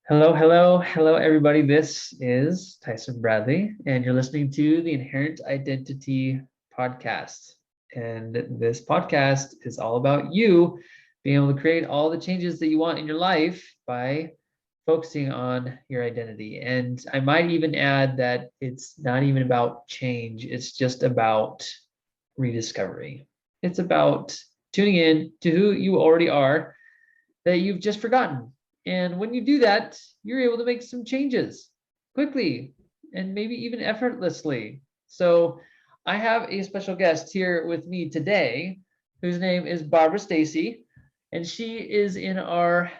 Hello, hello, hello, everybody. This is Tyson Bradley, and you're listening to the Inherent Identity podcast. And this podcast is all about you being able to create all the changes that you want in your life by focusing on your identity. And I might even add that it's not even about change, it's just about rediscovery. It's about tuning in to who you already are that you've just forgotten. And when you do that, you're able to make some changes quickly and maybe even effortlessly. So I have a special guest here with me today whose name is Barbara Stacy. And she's in a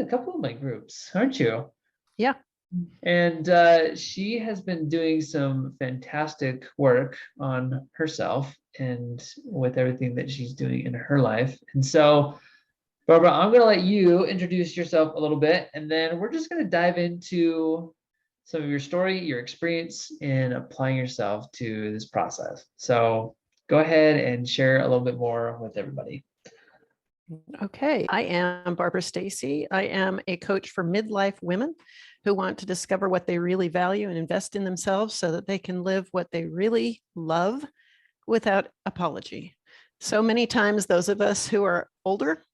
couple of my groups, aren't you? Yeah. And she has been doing some fantastic work on herself and with everything that she's doing in her life. And so Barbara, I'm going to let you introduce yourself a little bit, and then we're just going to dive into some of your story, your experience in applying yourself to this process. So go ahead and share a little bit more with everybody. Okay. I am Barbara Stacy. I am a coach for midlife women who want to discover what they really value and invest in themselves so that they can live what they really love without apology. So many times, those of us who are older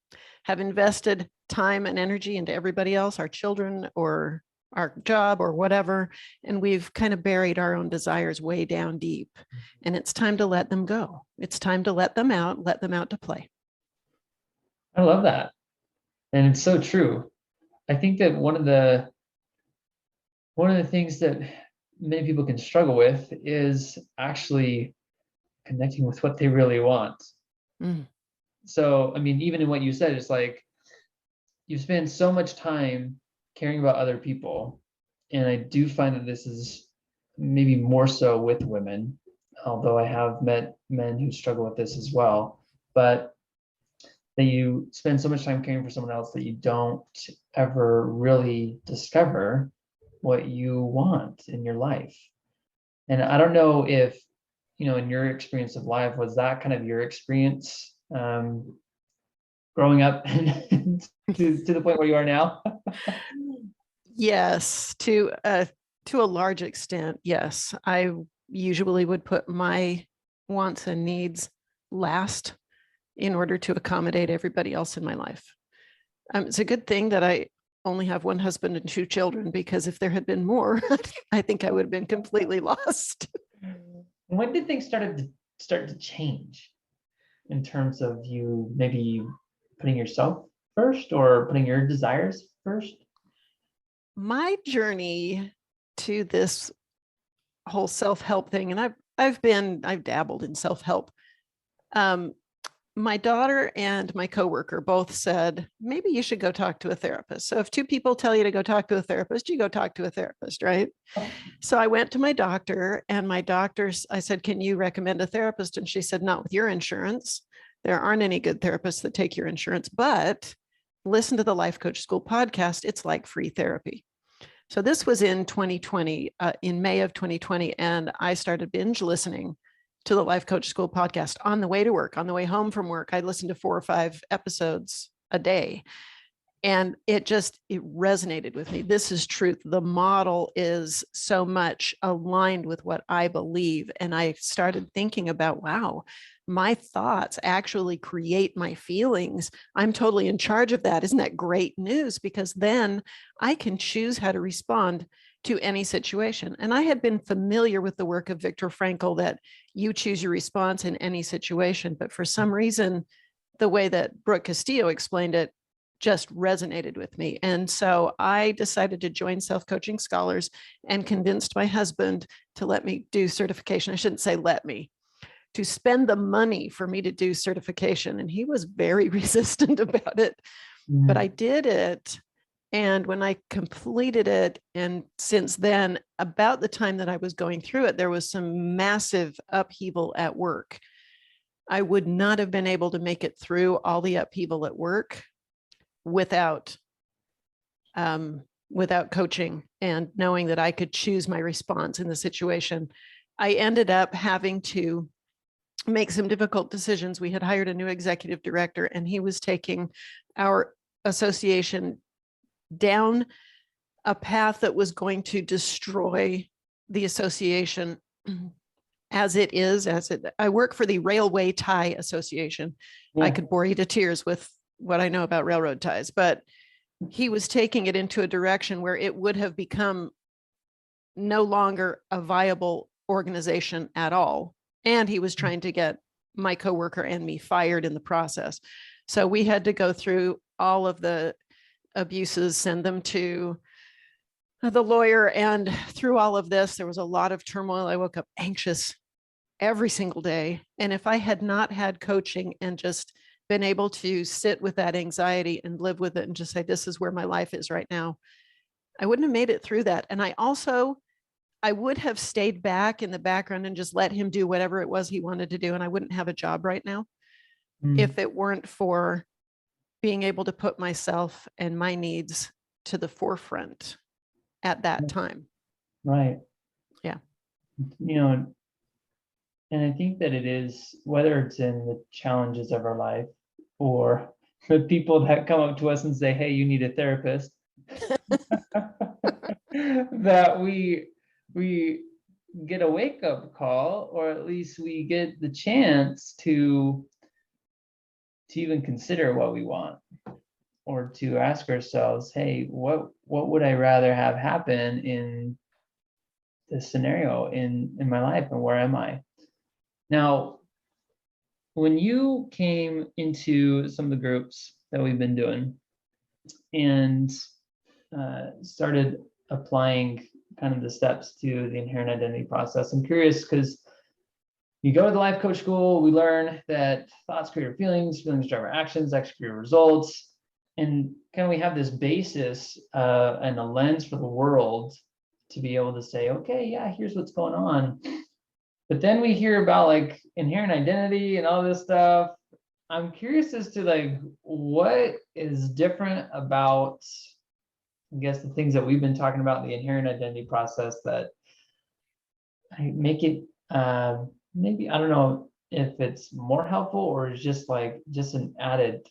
have invested time and energy into everybody else, our children or our job or whatever, and we've kind of buried our own desires way down deep. And it's time to let them go. It's time to let them out to play. I love that. And it's so true. I think that one of the things that many people can struggle with is actually connecting with what they really want. Mm. So, I mean, even in what you said, it's like you spend so much time caring about other people. And I do find that this is maybe more so with women, although I have met men who struggle with this as well. But that you spend so much time caring for someone else that you don't ever really discover what you want in your life. And I don't know if, in your experience of life, was that kind of your experience growing up to the point where you are now? Yes, to a large extent, yes. I usually would put my wants and needs last in order to accommodate everybody else in my life. It's a good thing that I only have one husband and two children, because if there had been more, I think I would have been completely lost. When did things start to change in terms of you maybe putting yourself first or putting your desires first? My journey to this whole self-help thing, and I've dabbled in self-help. My daughter and my coworker both said, maybe you should go talk to a therapist. So if two people tell you to go talk to a therapist, you go talk to a therapist, right? So I went to my doctor, and I said, can you recommend a therapist? And she said, not with your insurance. There aren't any good therapists that take your insurance, but listen to the Life Coach School podcast. It's like free therapy. So this was in 2020, in May of 2020, and I started binge listening to the Life Coach School podcast on the way to work, on the way home from work. I listened to 4 or 5 episodes a day, and it resonated with me. This is truth. The model is so much aligned with what I believe. And I started thinking about, wow, my thoughts actually create my feelings. I'm totally in charge of that. Isn't that great news? Because then I can choose how to respond to any situation. And I had been familiar with the work of Viktor Frankl, that you choose your response in any situation. But for some reason, the way that Brooke Castillo explained it just resonated with me. And so I decided to join Self-Coaching Scholars and convinced my husband to let me do certification. I shouldn't say let me, to spend the money for me to do certification. And he was very resistant about it, but I did it. And when I completed it, and since then, about the time that I was going through it, there was some massive upheaval at work. I would not have been able to make it through all the upheaval at work without coaching and knowing that I could choose my response in the situation. I ended up having to make some difficult decisions. We had hired a new executive director, and he was taking our association down a path that was going to destroy the association as it is, I work for the Railway Tie Association. I Yeah. could bore you to tears with what I know about railroad ties, but he was taking it into a direction where it would have become no longer a viable organization at all. And he was trying to get my coworker and me fired in the process. So we had to go through all of the abuses, send them to the lawyer. And through all of this, there was a lot of turmoil. I woke up anxious every single day. And if I had not had coaching and just been able to sit with that anxiety and live with it and just say, this is where my life is right now, I wouldn't have made it through that. And I would have stayed back in the background and just let him do whatever it was he wanted to do. And I wouldn't have a job right now if it weren't for being able to put myself and my needs to the forefront at that time. Right. Yeah. You know, and I think that it is, whether it's in the challenges of our life or the people that come up to us and say, hey, you need a therapist, that we get a wake-up call, or at least we get the chance to even consider what we want, or to ask ourselves, hey, what would I rather have happen in this scenario in my life, and where am I? Now, when you came into some of the groups that we've been doing and started applying kind of the steps to the inherent identity process, I'm curious because you go to the life coach school, we learn that thoughts create our feelings, feelings drive our actions, actions create our results. And can we have this basis and a lens for the world to be able to say, okay, yeah, here's what's going on. But then we hear about like inherent identity and all this stuff. I'm curious as to like what is different about, I guess, the things that we've been talking about, the inherent identity process, that make it maybe, I don't know if it's more helpful or it's just an added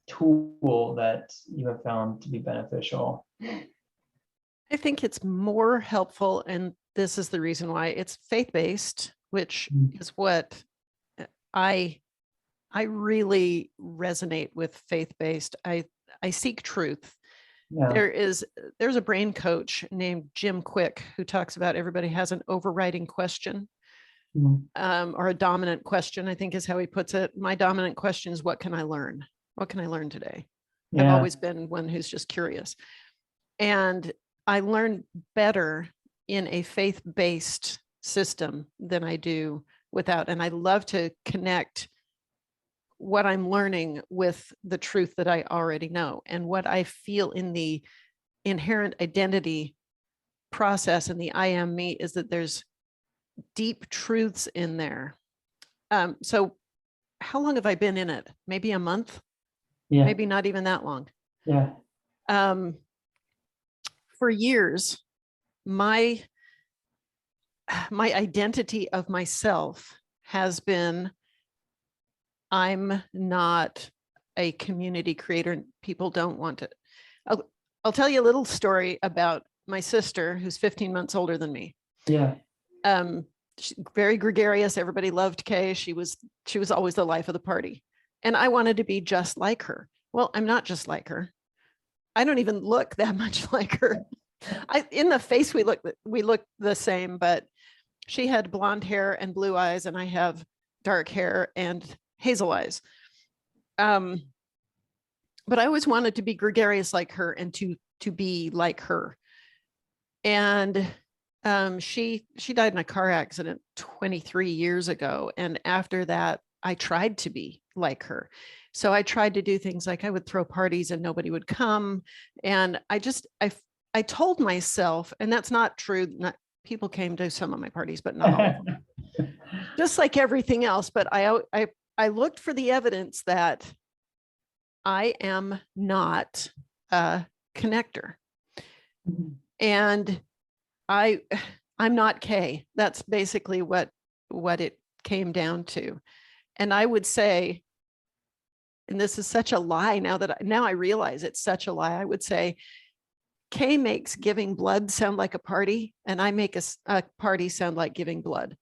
tool that you have found to be beneficial. I think it's more helpful, and this is the reason why. It's faith-based, which is what I really resonate with. Faith-based. I seek truth. Yeah. There's a brain coach named Jim Quick who talks about everybody has an overriding question, or a dominant question, I think is how he puts it. My dominant question is, what can I learn? What can I learn today? Yeah. I've always been one who's just curious. And I learn better in a faith-based system than I do without. And I love to connect what I'm learning with the truth that I already know. And what I feel in the inherent identity process and the I am me is that there's deep truths in there. So how long have I been in it? Maybe a month? Yeah. Maybe not even that long. Yeah. For years, my identity of myself has been, I'm not a community creator. People don't want it. I'll tell you a little story about my sister, who's 15 months older than me. Yeah. She's very gregarious. Everybody loved Kay. She was always the life of the party. And I wanted to be just like her. Well, I'm not just like her. I don't even look that much like her. In the face, we look the same, but she had blonde hair and blue eyes, and I have dark hair and hazel eyes. But I always wanted to be gregarious like her and to be like her. And she died in a car accident 23 years ago. And after that, I tried to be like her. So I tried to do things like I would throw parties and nobody would come. And I told myself, and that's not true. People came to some of my parties, but not all of them. Just like everything else. But I looked for the evidence that I am not a connector. And I'm not Kay. That's basically what it came down to. And I would say, and this is such a lie now I realize it's such a lie. I would say Kay makes giving blood sound like a party, and I make a party sound like giving blood.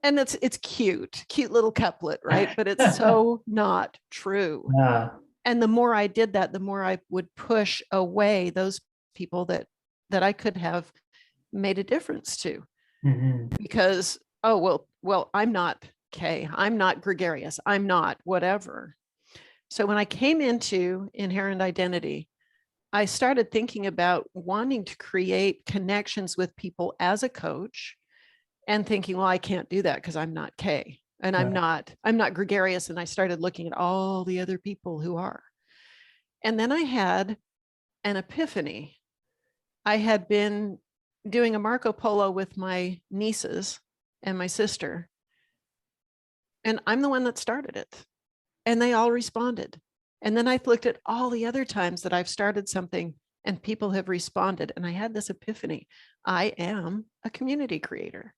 And it's cute little couplet, right? But it's so not true. Yeah. And the more I did that, the more I would push away those people that I could have made a difference to. Mhm. Because, oh, well, I'm not Kay, I'm not gregarious, I'm not whatever. So when I came into Inherent Identity, I started thinking about wanting to create connections with people as a coach, and thinking, well, I can't do that because I'm not Kay, and I'm not gregarious. And I started looking at all the other people who are. And then I had an epiphany. I had been doing a Marco Polo with my nieces and my sister, and I'm the one that started it. And they all responded. And then I looked at all the other times that I've started something and people have responded. And I had this epiphany. I am a community creator.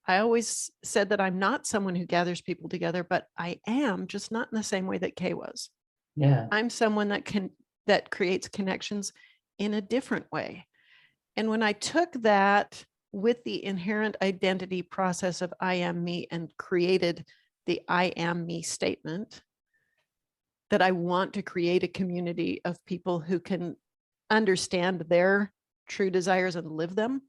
I always said that I'm not someone who gathers people together, but I am, just not in the same way that Kay was. Yeah. I'm someone that creates connections in a different way. And when I took that with the inherent identity process of I am me and created the I am me statement, that I want to create a community of people who can understand their true desires and live them,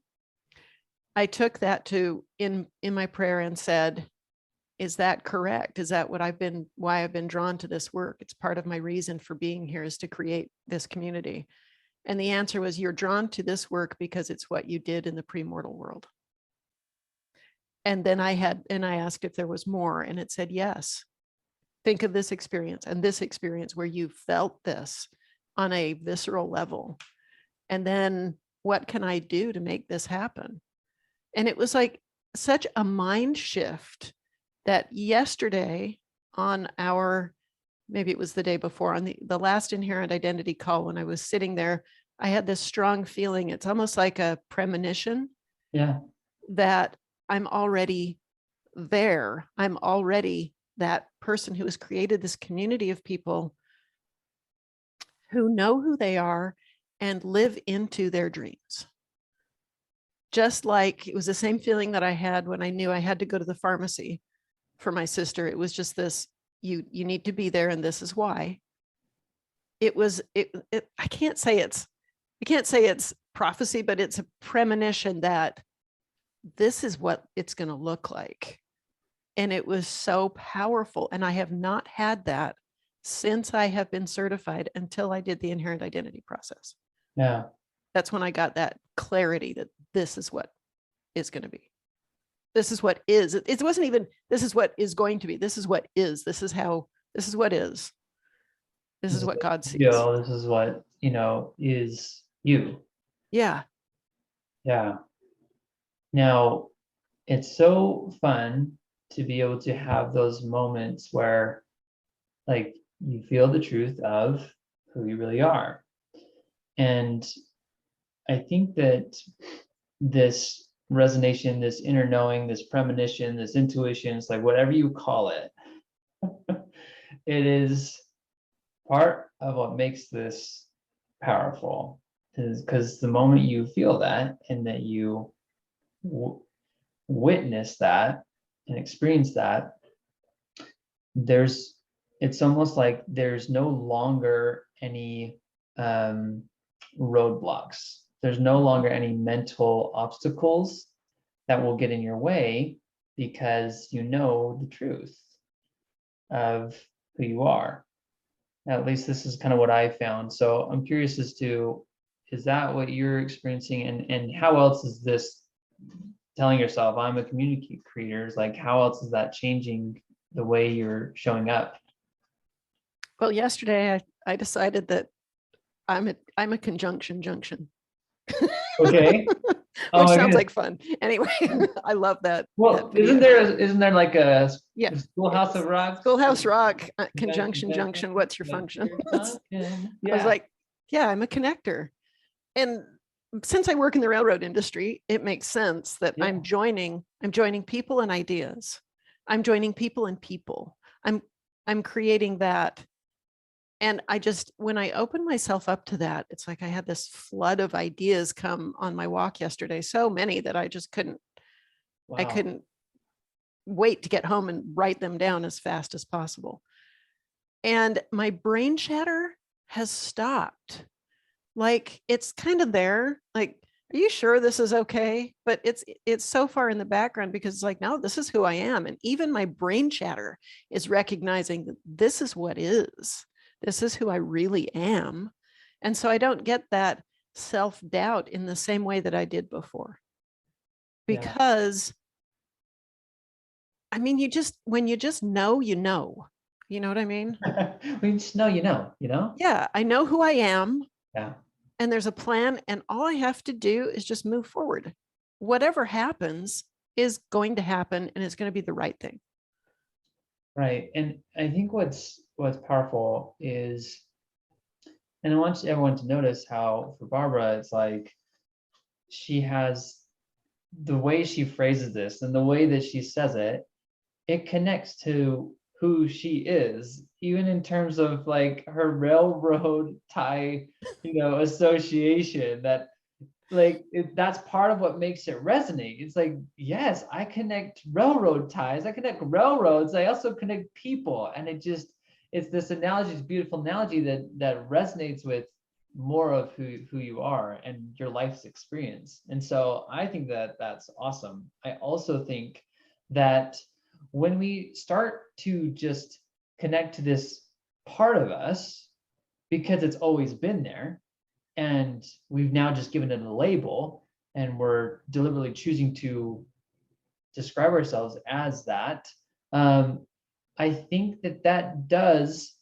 I took that to in my prayer and said, is that correct? Is that why I've been drawn to this work? It's part of my reason for being here, is to create this community. And the answer was, you're drawn to this work because it's what you did in the premortal world. And then I asked if there was more, and it said, yes. Think of this experience and this experience where you felt this on a visceral level. And then what can I do to make this happen? And it was like such a mind shift that yesterday on maybe it was the day before, on the last Inherent Identity call, when I was sitting there, I had this strong feeling. It's almost like a premonition. Yeah. That I'm already there. I'm already that person who has created this community of people who know who they are and live into their dreams. Just like it was the same feeling that I had when I knew I had to go to the pharmacy for my sister. It was just this, you need to be there, and this is why. It was, I can't say it's prophecy, but it's a premonition that this is what it's going to look like. And it was so powerful. And I have not had that since I have been certified, until I did the Inherent Identity process. Yeah. That's when I got that clarity that this is what is going to be. This is what is. It wasn't even, this is what is going to be. This is what is. This is what is. This is what God sees. This is what, is you. Yeah. Yeah. Now, it's so fun to be able to have those moments where, like, you feel the truth of who you really are. And I think that this resonation, this inner knowing, this premonition, this intuition, it's like whatever you call it, it is part of what makes this powerful. Is because the moment you feel that, and that you witness that and experience that, it's almost like there's no longer any roadblocks. There's no longer any mental obstacles that will get in your way, because you know the truth of who you are. At least this is kind of what I found. So I'm curious as to, is that what you're experiencing, and how else is this, telling yourself I'm a community creator, is like, how else is that changing the way you're showing up? Well, yesterday I decided that I'm a conjunction junction. Okay. Which sounds like fun. Anyway, I love that. Well, that isn't there like a yeah, Schoolhouse of Rock? Schoolhouse Rock, conjunction junction. What's your function? I was like, yeah, I'm a connector. And since I work in the railroad industry, it makes sense that I'm joining people and ideas. I'm joining people and people. I'm creating that And when I open myself up to that, it's like I had this flood of ideas come on my walk yesterday, so many that I just couldn't, I Wow. couldn't wait to get home and write them down as fast as possible. And my brain chatter has stopped. Like it's kind of there. Like, are you sure this is okay? But it's so far in the background because it's like, no, this is who I am. And even my brain chatter is recognizing that this is what is. This is who I really am. And so I don't get that self-doubt in the same way that I did before. Yeah. Because I mean, when you just know, you know. You know what I mean? We just know, you know? Yeah, I know who I am. Yeah. And there's a plan, and all I have to do is just move forward. Whatever happens is going to happen, and it's going to be the right thing. Right. And I think what's powerful is, and I want everyone to notice how for Barbara, it's like she has the way she phrases this and the way that she says it, it connects to who she is, even in terms of like her railroad tie, association that that's part of what makes it resonate. It's like, yes, I connect railroad ties, I connect railroads, I also connect people. And it's this analogy, this beautiful analogy that resonates with more of who you are and your life's experience. And so I think that that's awesome. I also think that when we start to just connect to this part of us, because it's always been there, and we've now just given it a label, and we're deliberately choosing to describe ourselves as that, I think that does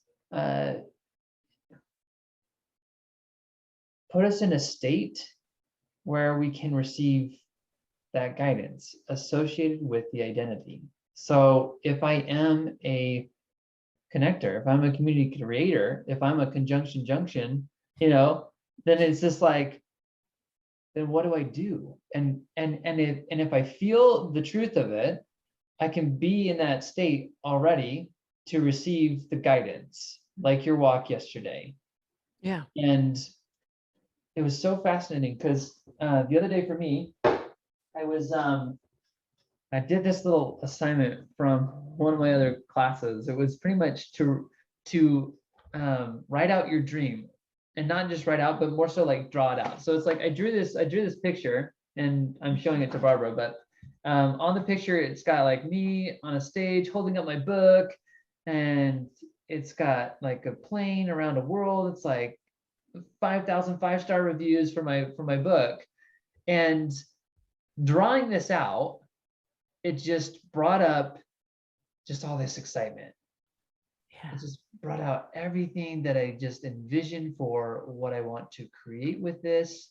put us in a state where we can receive that guidance associated with the identity. So if I am a connector, if I'm a community creator, if I'm a conjunction junction, then it's just like, then what do I do? And if I feel the truth of it, I can be in that state already to receive the guidance, like your walk yesterday. Yeah. And it was so fascinating because the other day for me, I did this little assignment from one of my other classes. It was pretty much to write out your dream, and not just write out, but more so like draw it out. So it's like I drew this picture, and I'm showing it to Barbara, but on the picture, it's got like me on a stage holding up my book, and it's got like a plane around a world. It's like 5,000 5-star reviews for my book. And drawing this out, it just brought up just all this excitement. Yeah. It just brought out everything that I just envisioned for what I want to create with this.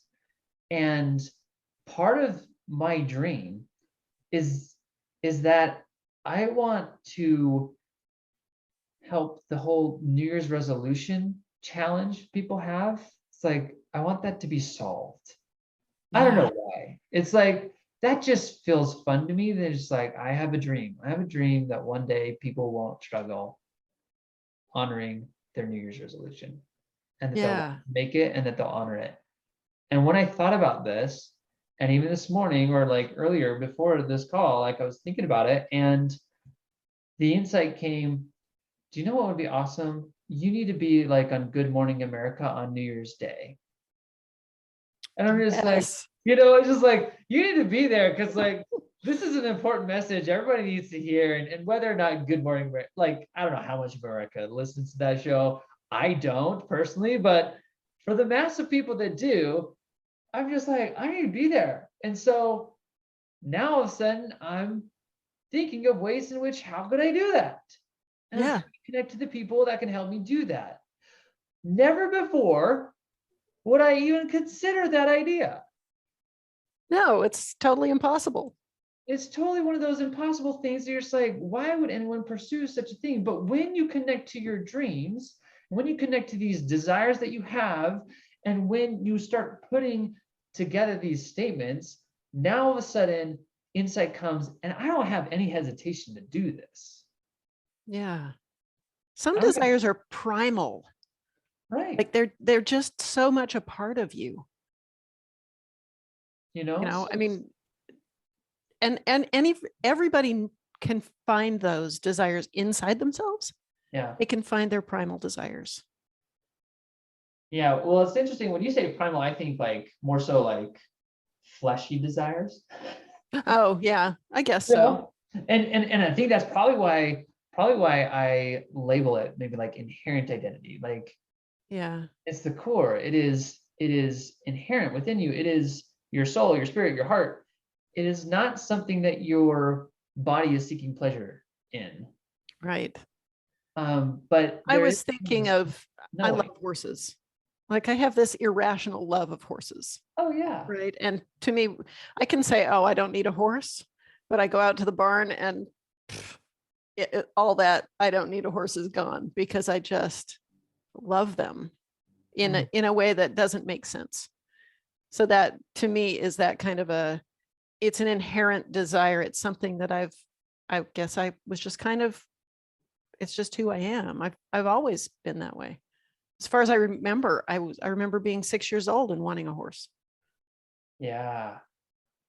And part of my dream is that I want to help the whole New Year's resolution challenge people have. It's like I want that to be solved. I don't know why. It's like that just feels fun to me. That it's like I have a dream. I have a dream that one day people won't struggle honoring their New Year's resolution, and that they'll make it and that they'll honor it. And when I thought about this, and even this morning or like earlier before this call, like I was thinking about it, and the insight came, do you know what would be awesome? You need to be like on Good Morning America on New Year's Day. And I'm just like, Yes. it's just like, you need to be there because like this is an important message everybody needs to hear. And whether or not Good Morning, like, I don't know how much of America listens to that show. I don't personally, but for the mass of people that do, I'm just like, I need to be there. And so now all of a sudden I'm thinking of ways in which, how could I do that? And I'm trying to connect to the people that can help me do that. Never before would I even consider that idea. No, it's totally impossible. It's totally one of those impossible things that you're just like, why would anyone pursue such a thing? But when you connect to your dreams, when you connect to these desires that you have, and when you start putting together these statements, now all of a sudden insight comes, and I don't have any hesitation to do this. Yeah. Some desires are primal. Right. Like they're just so much a part of you. You know, so I mean, and everybody can find those desires inside themselves. yeah. They can find their primal desires. Yeah. Well, it's interesting when you say primal, I think like more so like fleshy desires. Oh yeah, I guess You so. know? And I think that's probably why I label it maybe like inherent identity. Like Yeah, it's the core. It is inherent within you. It is your soul, your spirit, your heart. It is not something that your body is seeking pleasure in. right. But I there is was thinking this of, I love knowing. horses. Like I have this irrational love of horses, Oh yeah. right? And to me, I can say, oh, I don't need a horse, but I go out to the barn and all that I don't need a horse is gone because I just love them Mm, in a way that doesn't make sense. So that to me is that kind of it's an inherent desire. It's something that I guess I was just kind of, it's just who I am. I've always been that way. As far as I remember, I remember being 6 years old and wanting a horse. yeah.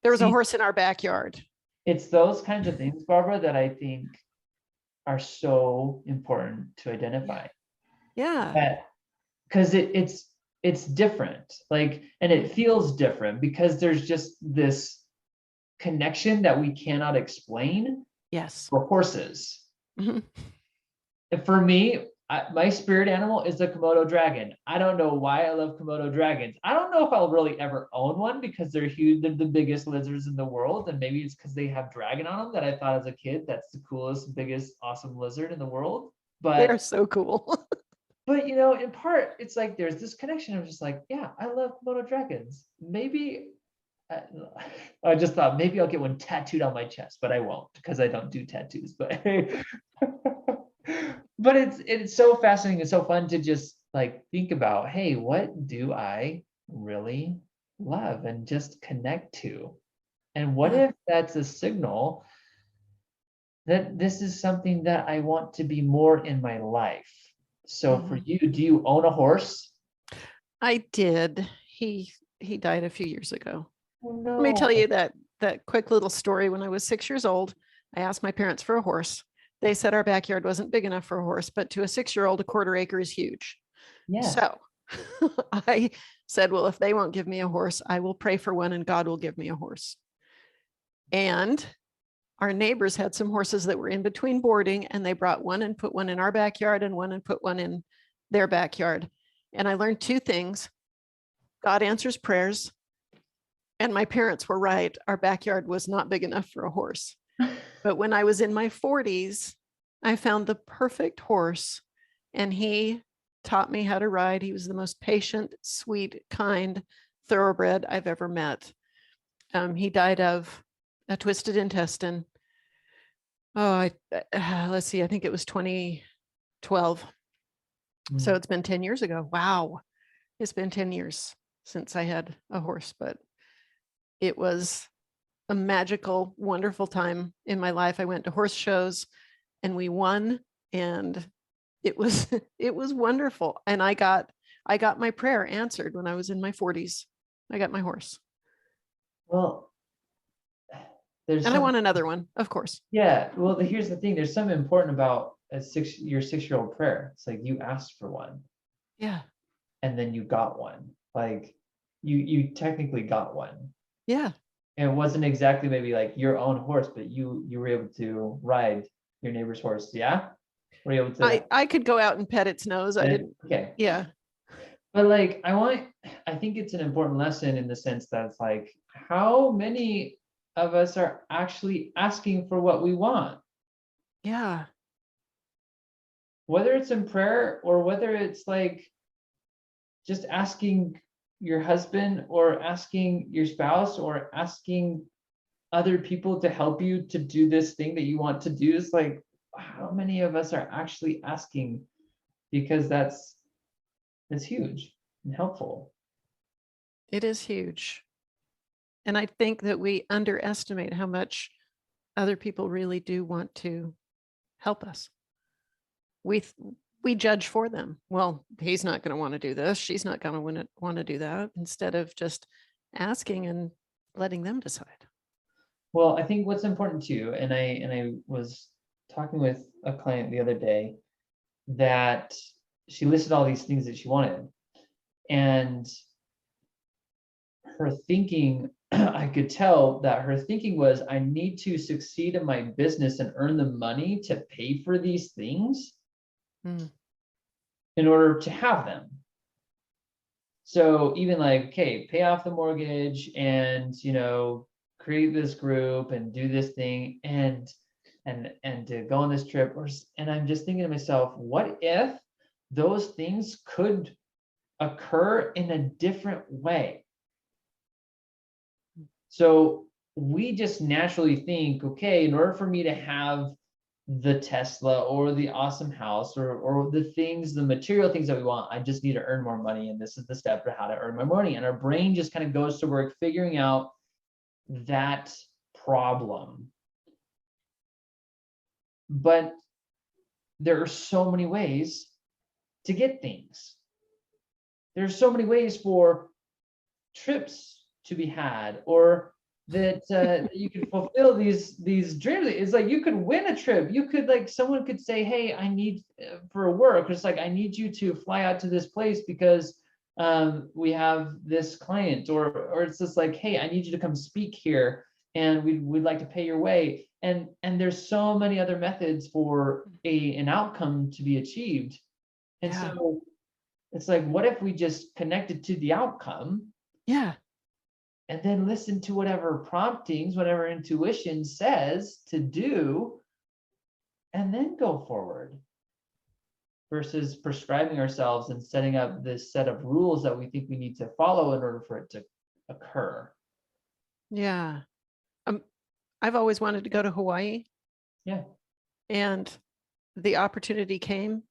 There was a See, horse in our backyard. it's those kinds of things, Barbara, that I think are so important to Yeah. identify. Yeah. That because it's different. Like, and it feels different because there's just this connection that we cannot explain Yes. for horses. Mhm. And for me, my spirit animal is the Komodo dragon. I don't know why I love Komodo dragons. I don't know if I'll really ever own one because they're huge. They're the biggest lizards in the world. And maybe it's because they have dragon on them that I thought as a kid that's the coolest, biggest, awesome lizard in the world. They are But so cool. but you know, in part, it's like there's this connection. I'm just like, yeah, I love Komodo dragons. Maybe I, I just thought maybe I'll get one tattooed on my chest, but I won't because I don't do tattoos. But but it's so fascinating and so fun to just like think about, hey, what do I really love and just connect to? And what Yeah. if that's a signal that this is something that I want to be more in my life? So for Mhm. you, do you own a horse? I did. He died a few years ago. Oh Let me tell no. you that quick little story. When I was 6 years old, I asked my parents for a horse. They said our backyard wasn't big enough for a horse, but to a 6-year-old, a quarter acre is huge. Yes. So I said, well, if they won't give me a horse, I will pray for one and God will give me a horse. And our neighbors had some horses that were in between boarding, and they brought one and put one in our backyard and one and put one in their backyard. And I learned two things: God answers prayers. And my parents were right. Our backyard was not big enough for a horse. But when I was in my 40s, I found the perfect horse, and he taught me how to ride. He was the most patient, sweet, kind thoroughbred I've ever met. He died of a twisted intestine. Oh, let's see, I think it was 2012. So Mm. it's been 10 years ago. Wow. It's been 10 years since I had a horse, but it was a magical, wonderful time in my life. I went to horse shows and we won, and it was it was wonderful. And I got my prayer answered when I was in my 40s. I got my horse. Well, there's And I something, want another one, of course. yeah. Well, here's the thing. There's something important about your 6 year old prayer. It's like you asked for one Yeah. and then you got one. Like you technically got one. Yeah. And it wasn't exactly maybe like your own horse, but you were able to ride your neighbor's horse. Yeah. Were you able to I could go out and pet its nose. I get it? didn't. Okay. Yeah. But like I think it's an important lesson in the sense that it's like how many of us are actually asking for what we want, Yeah. whether it's in prayer or whether it's like just asking your husband or asking your spouse or asking other people to help you to do this thing that you want to do. Is like how many of us are actually asking, because that's huge and helpful. It is huge. And I think that we underestimate how much other people really do want to help us. We we judge for them. Well, he's not going to want to do this. She's not going to want to do that, instead of just asking and letting them decide. Well, I think what's important too, and I was talking with a client the other day that she listed all these things that she wanted, and her thinking, I could tell that her thinking was, I need to succeed in my business and earn the money to pay for these things in order to have them. So even like, okay, pay off the mortgage and, create this group and do this thing and to go on this trip, and I'm just thinking to myself, what if those things could occur in a different way? So we just naturally think, okay, in order for me to have the Tesla or the awesome house or the things, the material things that we want, I just need to earn more money. And this is the step for how to earn more money. And our brain just kind of goes to work figuring out that problem. But there are so many ways to get things. There's so many ways for trips to be had, or that you can fulfill these dreams. It's like you could win a trip. You could, like, someone could say, hey, I need for work, it's like, I need you to fly out to this place because we have this client, or it's just like, hey, I need you to come speak here and we'd like to pay your way. And there's so many other methods for an outcome to be achieved. And so it's like, what if we just connected to the outcome? Yeah. And then listen to whatever promptings, whatever intuition says to do, and then go forward, versus prescribing ourselves and setting up this set of rules that we think we need to follow in order for it to occur. Yeah. I've always wanted to go to Hawaii. Yeah. And the opportunity came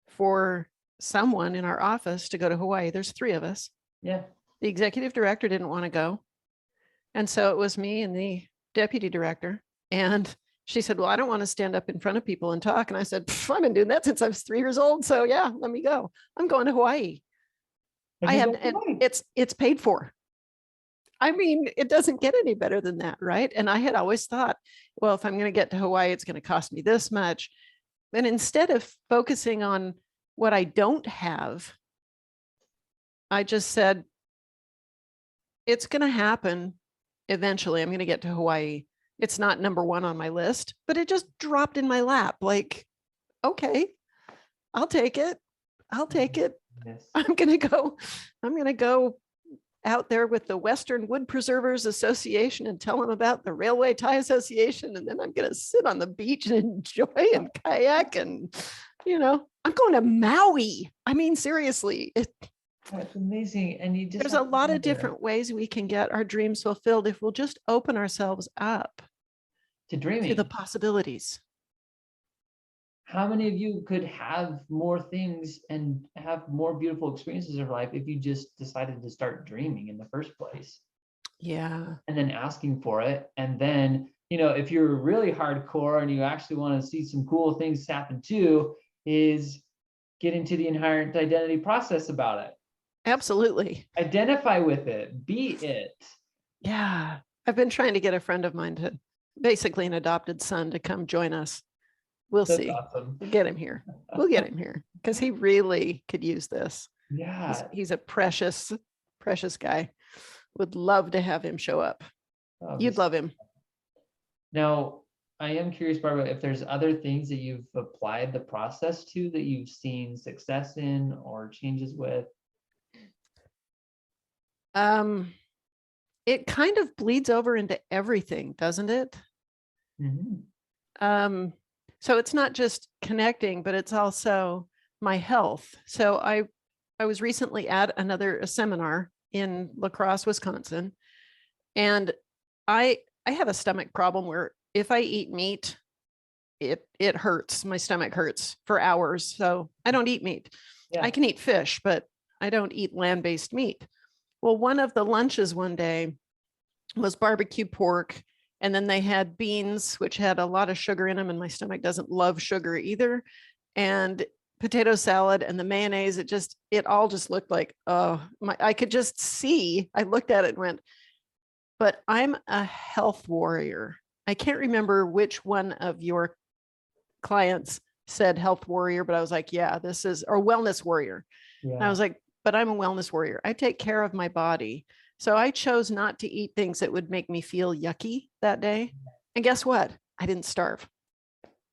for someone in our office to go to Hawaii. There's 3 of us. Yeah. The executive director didn't want to go. And so it was me and the deputy director. And she said, well, I don't want to stand up in front of people and talk. And I said, I've been doing that since I was 3 years old. So yeah, let me go. I'm going to Hawaii. And it's paid for. I mean, it doesn't get any better than that, right? And I had always thought, well, if I'm going to get to Hawaii, it's going to cost me this much. And instead of focusing on what I don't have, I just said, it's going to happen eventually. I'm going to get to Hawaii. It's not number 1 on my list, but it just dropped in my lap. Like, okay, I'll take it. I'll take it. Yes. I'm going to go out there with the Western Wood Preservers Association and tell them about the Railway Tie Association. And then I'm going to sit on the beach and enjoy and kayak. And, I'm going to Maui. I mean, seriously, that's amazing. And there's a lot of different ways we can get our dreams fulfilled if we'll just open ourselves up to dreaming, to the possibilities. How many of you could have more things and have more beautiful experiences of life if you just decided to start dreaming in the first place? Yeah. And then asking for it. And then, if you're really hardcore and you actually want to see some cool things happen too, is get into the inherent identity process about it. Absolutely. Identify with it, be it. Yeah. I've been trying to get a friend of mine, to basically an adopted son, to come join us. We'll see. Awesome. We'll get him here. We'll get him here because he really could use this. Yeah. He's a precious, precious guy. Would love to have him show up. You'd love him. Now, I am curious, Barbara, if there's other things that you've applied the process to that you've seen success in or changes with. It kind of bleeds over into everything, doesn't it? Mm-hmm. So it's not just connecting, but it's also my health. So I was recently at a seminar in La Crosse, Wisconsin, and I have a stomach problem where if I eat meat, it hurts. My stomach hurts for hours. So I don't eat meat. Yeah. I can eat fish, but I don't eat land-based meat. Well, one of the lunches one day was barbecue pork. And then they had beans, which had a lot of sugar in them. And my stomach doesn't love sugar either. And potato salad and the mayonnaise, it all just looked like, I could just see, I looked at it and went, but I'm a health warrior. I can't remember which one of your clients said health warrior, but I was like, yeah, this is, or wellness warrior. And I was like, but I'm a wellness warrior. I take care of my body. So I chose not to eat things that would make me feel yucky that day. And guess what? I didn't starve.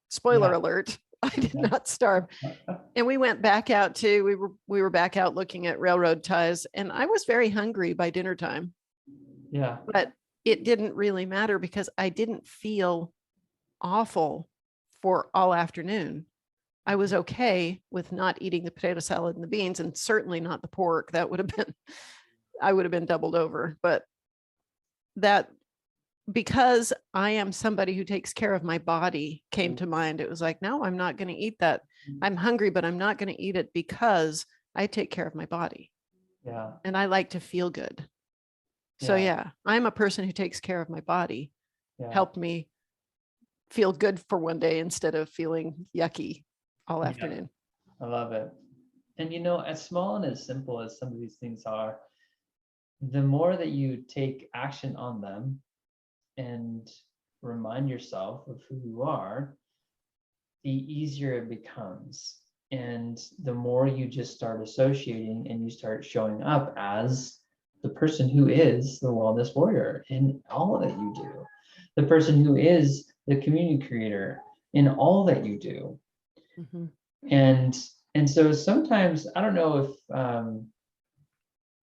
Spoiler alert. I did not starve. And we went back out to, we were back out looking at railroad ties, and I was very hungry by dinner time. Yeah. But it didn't really matter because I didn't feel awful for all afternoon. I was okay with not eating the potato salad and the beans, and certainly not the pork. That would have been, I would have been doubled over. But that, because I am somebody who takes care of my body, came to mind. It was like, no, I'm not going to eat that. I'm hungry, but I'm not going to eat it because I take care of my body. Yeah. And I like to feel good. So yeah, I'm a person who takes care of my body. Helped me feel good for one day instead of feeling yucky all afternoon. I love it. And as small and as simple as some of these things are, the more that you take action on them and remind yourself of who you are, the easier it becomes. And the more you just start associating and you start showing up as the person who is the wellness warrior in all that you do, the person who is the community creator in all that you do. Mm-hmm. And so sometimes, I don't know if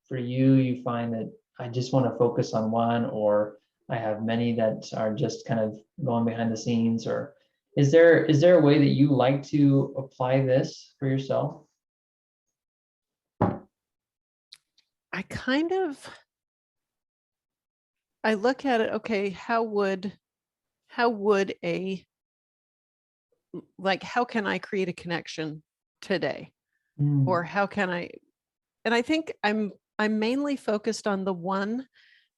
for you find that I just want to focus on one, or I have many that are just kind of going behind the scenes, or is there a way that you like to apply this for yourself? I look at it, okay, how can I create a connection today? Or how can I, and I think I'm mainly focused on the one,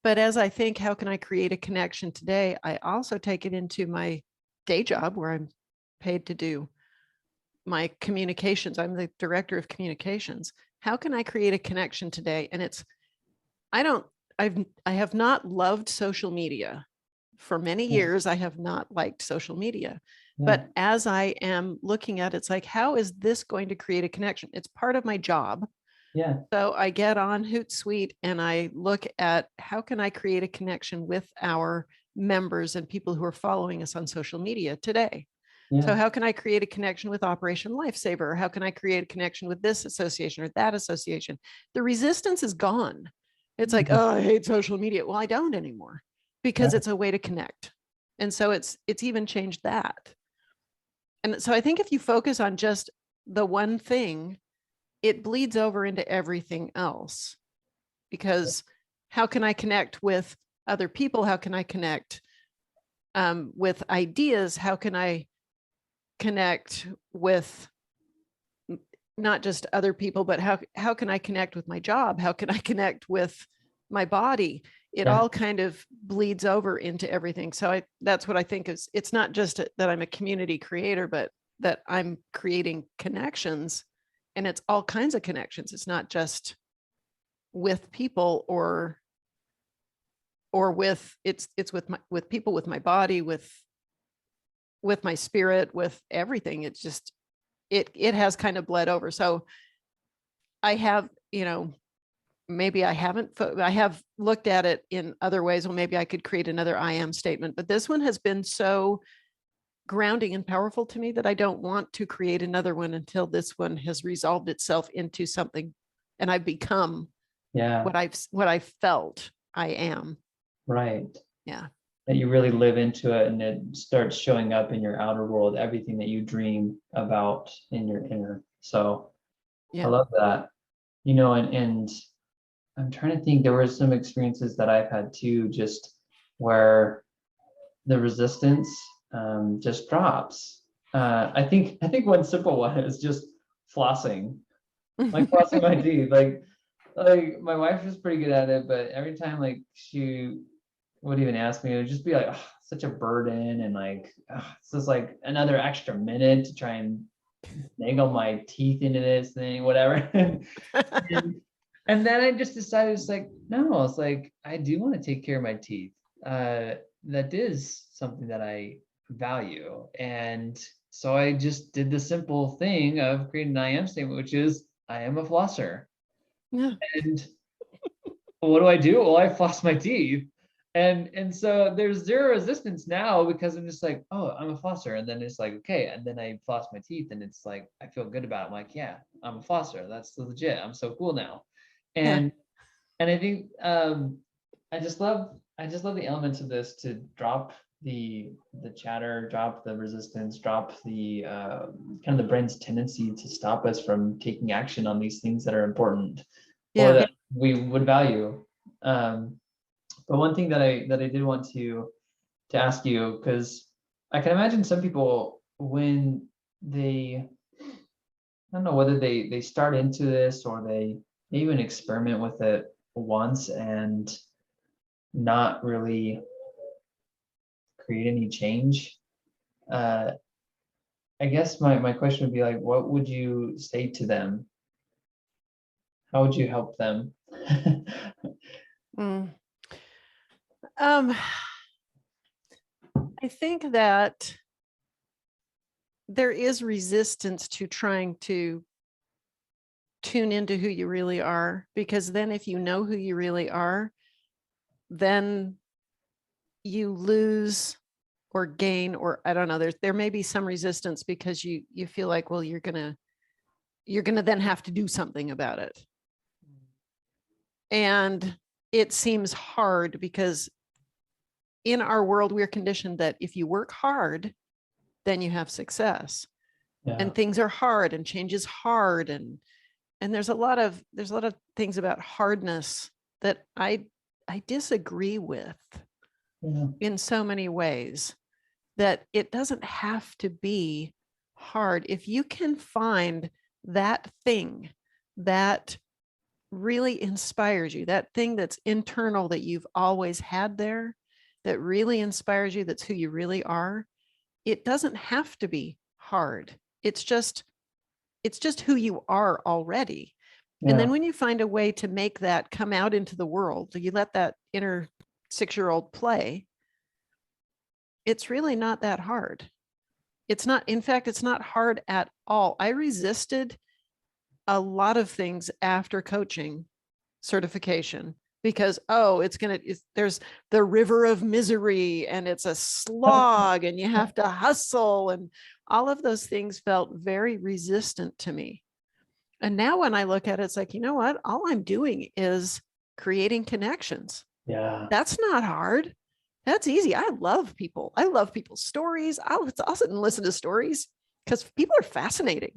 but as I think, how can I create a connection today? I also take it into my day job where I'm paid to do my communications. I'm the director of communications. How can I create a connection today? And I have not loved social media for many years. I have not liked social media, but as I am looking at it, it's like, how is this going to create a connection? It's part of my job. Yeah. So I get on Hootsuite and I look at how can I create a connection with our members and people who are following us on social media today. So how can I create a connection with Operation Lifesaver? How can I create a connection with this association or that association? The resistance is gone. It's like, oh, I hate social media. Well, I don't anymore because it's a way to connect. And so it's even changed that. And so I think if you focus on just the one thing, it bleeds over into everything else. Because how can I connect with other people? How can I connect with ideas? How can I connect with not just other people, but how can I connect with my job? How can I connect with my body? It all kind of bleeds over into everything. So that's what I think is, it's not just that I'm a community creator, but that I'm creating connections, and it's all kinds of connections. It's not just with people or with, it's with people, with my body, with my spirit, with everything. It's just, it has kind of bled over. So I have, maybe I have looked at it in other ways. Well, maybe I could create another I am statement, but this one has been so grounding and powerful to me that I don't want to create another one until this one has resolved itself into something and I've become what I felt I am. Right. Yeah. That you really live into it and it starts showing up in your outer world, everything that you dream about in your inner. So I love that, and I'm trying to think, there were some experiences that I've had too, just where the resistance just drops. I think one simple one is just flossing, like flossing my teeth. Like my wife was pretty good at it, but every time like she would even ask me, it would just be like, oh, such a burden, and like it's just like another extra minute to try and finagle my teeth into this thing, whatever. And, and then I just decided it's like, no, it's like, I do want to take care of my teeth. That is something that I value. And so I just did the simple thing of creating an I am statement, which is I am a flosser. Yeah. And what do? Well, I floss my teeth. And so there's zero resistance now because I'm just like, oh, I'm a flosser. And then it's like, okay. And then I floss my teeth and it's like, I feel good about it. I'm like, yeah, I'm a flosser. That's legit. I'm so cool now. Yeah. And I think I just love the elements of this to drop the chatter, drop the resistance, drop the kind of the brain's tendency to stop us from taking action on these things that are important or Yeah. that we would value. But one thing that I did want to ask you, because I can imagine some people when they, I don't know whether they start into this or they even experiment with it once and not really create any change. Uh, I guess my question would be like, what would you say to them? How would you help them? Mm. Um, I think that there is resistance to trying to tune into who you really are, because then if you know who you really are, then you lose or gain, or I don't know, there may be some resistance because you feel like, well, you're gonna then have to do something about it. And it seems hard because in our world, we're conditioned that if you work hard, then you have success. Yeah, And things are hard and change is hard. And there's a lot of things about hardness that I disagree with yeah, in so many ways, that it doesn't have to be hard. If you can find that thing that really inspires you, that thing that's internal that you've always had there, that really inspires you, that's who you really are, it doesn't have to be hard. It's just who you are already. And yeah, then when you find a way to make that come out into the world, you let that inner 6-year-old play, it's really not that hard. It's not, in fact, it's not hard at all. I resisted a lot of things after coaching certification because, oh, there's the river of misery and it's a slog and you have to hustle, and all of those things felt very resistant to me. And now when I look at it, it's like, you know what? All I'm doing is creating connections. yeah, That's not hard. That's easy. I love people. I love people's stories. I'll sit and listen to stories because people are fascinating.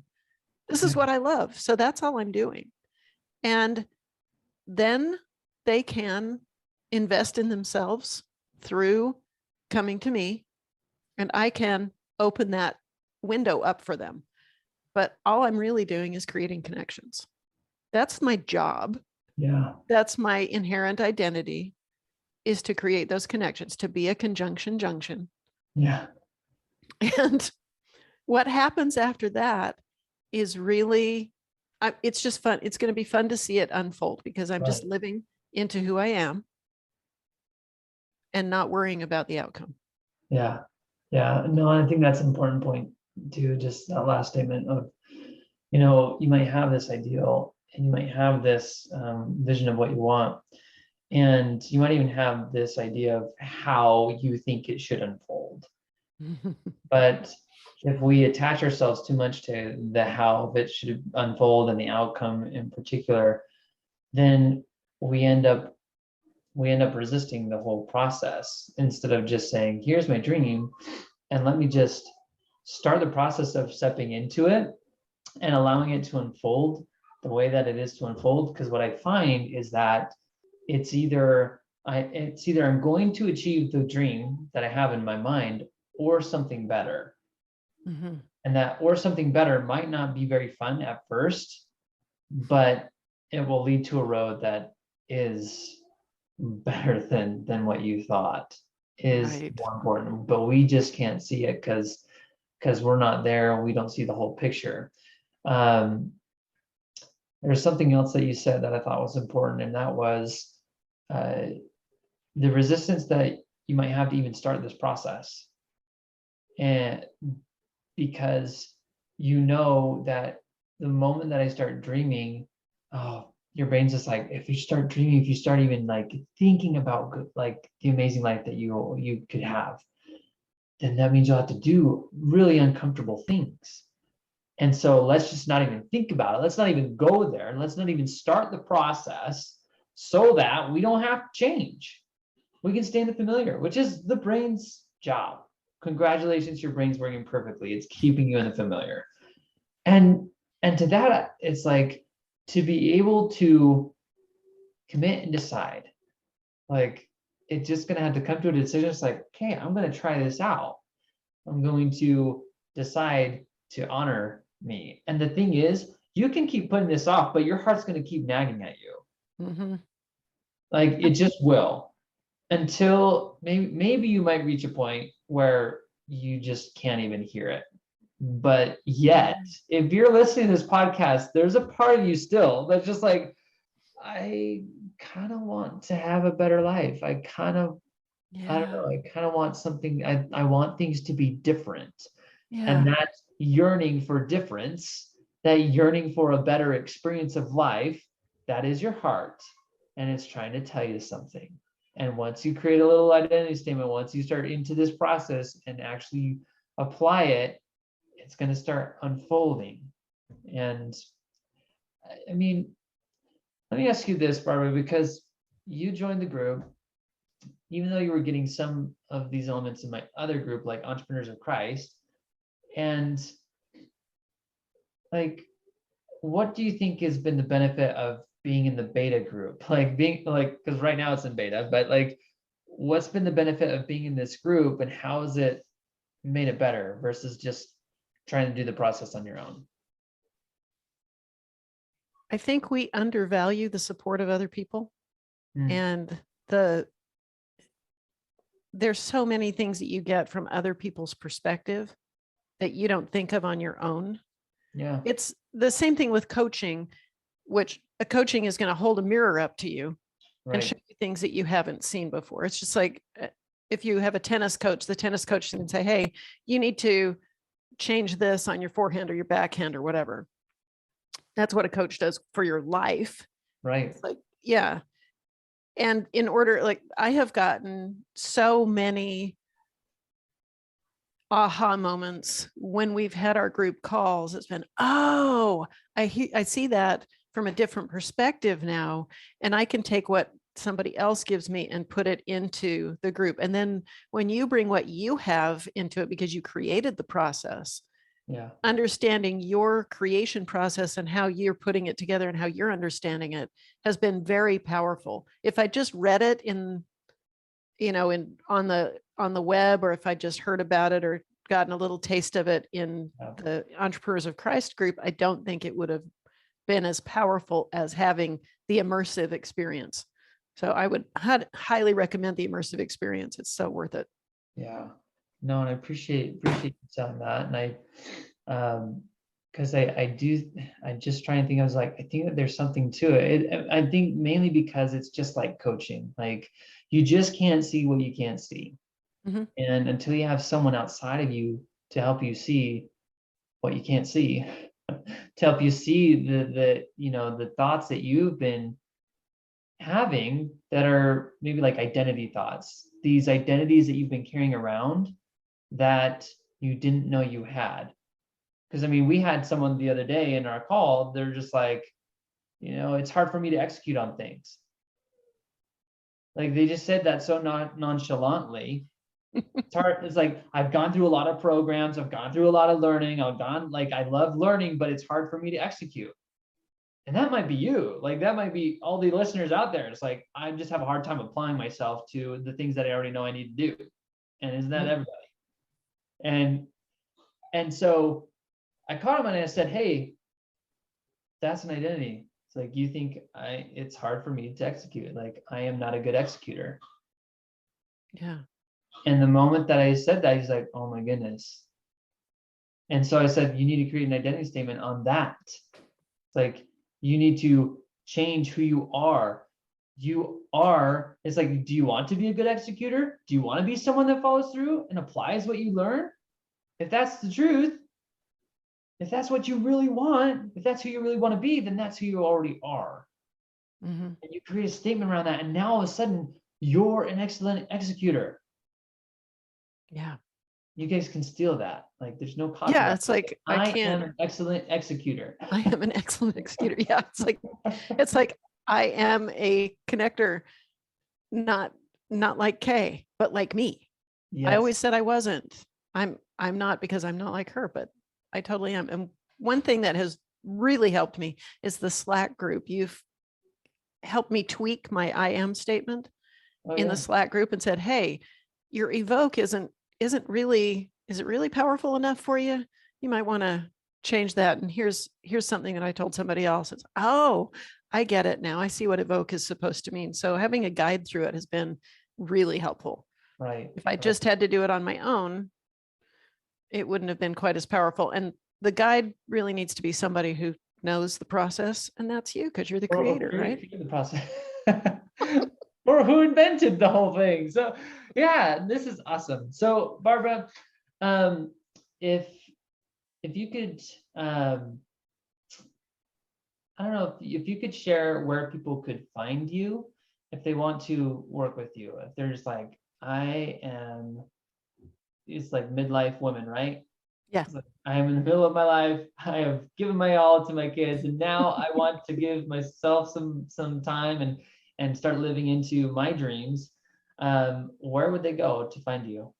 This is what I love. So that's all I'm doing. And then they can invest in themselves through coming to me, and I can open that window up for them. But all I'm really doing is creating connections. That's my job. yeah, That's my inherent identity, is to create those connections, to be a conjunction junction. yeah, And what happens after that is really, it's just fun. It's going to be fun to see it unfold because I'm just right. living into who I am and not worrying about the outcome. Yeah, yeah. No, I think that's an important point too. Just that last statement of, you might have this ideal and you might have this vision of what you want, and you might even have this idea of how you think it should unfold. But if we attach ourselves too much to the how of it should unfold and the outcome in particular, then we end up resisting the whole process instead of just saying, here's my dream, and let me just start the process of stepping into it and allowing it to unfold the way that it is to unfold. Because what I find is that it's either I'm going to achieve the dream that I have in my mind or something better. Mm-hmm. And that or something better might not be very fun at first, but it will lead to a road that is better than what you thought is Right. more important. But we just can't see it because because we're not there and we don't see the whole picture. Um, there's something else that you said that I thought was important, and that was uh, the resistance that you might have to even start this process. And because you know that the moment that I start dreaming, oh, your brain's just like, if you start dreaming, if you start even like thinking about good, like the amazing life that you could have, then that means you'll have to do really uncomfortable things. And so let's just not even think about it. Let's not even go there. And let's not even start the process so that we don't have to change. We can stay in the familiar, which is the brain's job. Congratulations, your brain's working perfectly. It's keeping you in the familiar. And to that, it's like to be able to commit and decide. Like it's just gonna have to come to a decision. It's like, okay, I'm gonna try this out. I'm going to decide to honor me. And the thing is, you can keep putting this off, but your heart's going to keep nagging at you. Mm-hmm. Like it just will, until maybe you might reach a point where you just can't even hear it. But yet, if you're listening to this podcast, there's a part of you still that's just like, I kind of want to have a better life. I don't know, I kind of want something, I want things to be different. And that yearning for difference, that yearning for a better experience of life, that is your heart. And it's trying to tell you something. And once you create a little identity statement, once you start into this process and actually apply it, it's going to start unfolding. And I mean, let me ask you this, Barbara, because you joined the group, even though you were getting some of these elements in my other group, like Entrepreneurs of Christ. And like, what do you think has been the benefit of being in the beta group? Like being like, because right now it's in beta, but like, what's been the benefit of being in this group and how has it made it better versus just trying to do the process on your own? I think we undervalue the support of other people, Mm, and there's so many things that you get from other people's perspective that you don't think of on your own. yeah, It's the same thing with coaching, which a coaching is going to hold a mirror up to you and show right. you things that you haven't seen before. It's just like if you have a tennis coach, the tennis coach can say, hey, you need to change this on your forehand or your backhand or whatever. That's what a coach does for your life. Right. It's like, yeah. And in order, like I have gotten so many aha moments when we've had our group calls. It's been, oh, I see that from a different perspective now, and I can take what somebody else gives me and put it into the group. And then when you bring what you have into it because you created the process, Yeah. understanding your creation process and how you're putting it together and how you're understanding it has been very powerful. If I just read it in on the web, or if I just heard about it or gotten a little taste of it in Yeah. the Entrepreneurs of Christ group, I don't think it would have been as powerful as having the immersive experience. So I would highly recommend the immersive experience. It's so worth it. Yeah. No, and I appreciate you saying that. And because I just try and think, I was like, I think that there's something to it. I think mainly because it's just like coaching. Like you just can't see what you can't see. Mm-hmm. And until you have someone outside of you to help you see what you can't see, to help you see the thoughts that you've been having that are maybe like identity thoughts, these identities that you've been carrying around that you didn't know you had. Because I mean, we had someone the other day in our call, they're just like, it's hard for me to execute on things. Like they just said that so nonchalantly. It's hard. It's like, I've gone through a lot of programs, I've gone through a lot of learning, I love learning, but it's hard for me to execute. And that might be you. Like that might be all the listeners out there. It's like, I just have a hard time applying myself to the things that I already know I need to do. And isn't that everybody? And so I caught him and I said, hey, that's an identity. It's like, you think it's hard for me to execute. Like I am not a good executor. Yeah. And the moment that I said that, he's like, oh my goodness. And so I said, you need to create an identity statement on that. It's like, you need to change who you are. It's like, do you want to be a good executor? Do you want to be someone that follows through and applies what you learn? If that's the truth, if that's what you really want, if that's who you really want to be, then that's who you already are. Mhm. And you create a statement around that. And now all of a sudden, you're an excellent executor. Yeah. You guys can steal that. Like, there's no Yeah. copyright. It's like, I I am can't, an excellent executor. I am an excellent executor. Yeah. It's like I am a connector, not like Kay, but like me. I always Yes. said I wasn't. I'm not, because I'm not like her, but I totally am. And one thing that has really helped me is the Slack group. You've helped me tweak my I am statement Oh, in yeah. the Slack group and said, hey, your evoke is it really powerful enough for you? You might want to change that. And here's something that I told somebody else. It's, oh, I get it now. I see what evoke is supposed to mean. So having a guide through it has been really helpful. Right. If I just had to do it on my own, it wouldn't have been quite as powerful. And the guide really needs to be somebody who knows the process, and that's you, because you're the creator, right? Create the process. Or who invented the whole thing. So yeah, this is awesome. So Barbara, um, if you could, I don't know if you could share where people could find you if they want to work with you. If there's like, it's like midlife women, right? Yeah. It's like, I am in the middle of my life. I have given my all to my kids, and now I want to give myself some time and start living into my dreams. Where would they go to find you?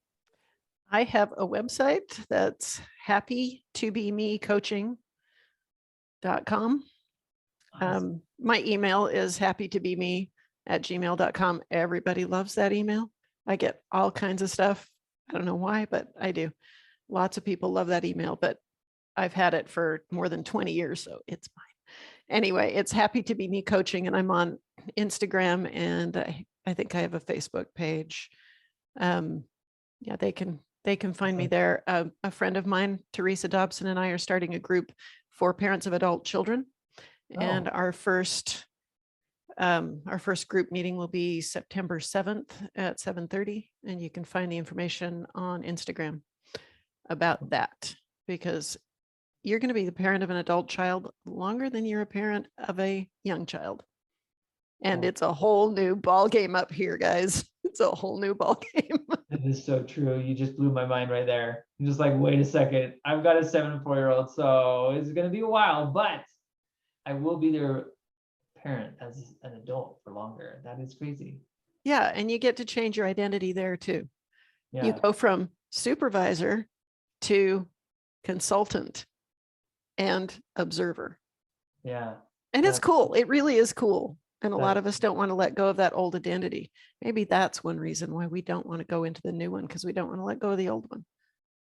I have a website that's happytobemecoaching.com. Awesome. My email is happytobeme@gmail.com. Everybody loves that email. I get all kinds of stuff. I don't know why, but I do. Lots of people love that email, but I've had it for more than 20 years, so it's mine. Anyway, it's Happy to Be Me Coaching, and I'm on Instagram, and I think I have a Facebook page. Yeah, they can find me there. A friend of mine, Teresa Dobson, and I are starting a group for parents of adult children. And Oh, our first group meeting will be September 7th at 7:30. And you can find the information on Instagram about that, because you're going to be the parent of an adult child longer than you're a parent of a young child. And oh, it's a whole new ball game up here, guys. It's a whole new ball game. that is so true. You just blew my mind right there. I'm just like, wait a second. I've got a 7 and 4-year-old, so it's gonna be a while, but I will be their parent as an adult for longer. That is crazy. Yeah. And you get to change your identity there too. You Yeah. go from supervisor to consultant and observer. Yeah. And it's That, cool. It really is cool. And a lot that, of us don't want to let go of that old identity. Maybe that's one reason why we don't want to go into the new one, because we don't want to let go of the old one.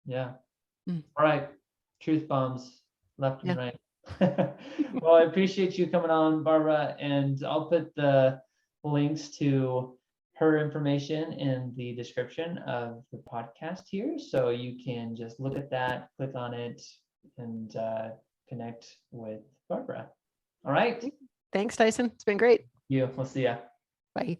yeah. Mm. All right. Truth bombs left and Yeah. right. Well, I appreciate you coming on, Barbara, and I'll put the links to her information in the description of the podcast here. So you can just look at that, click on it, and connect with Barbara. All right. Thanks, Tyson. It's been great. We'll see ya. Bye.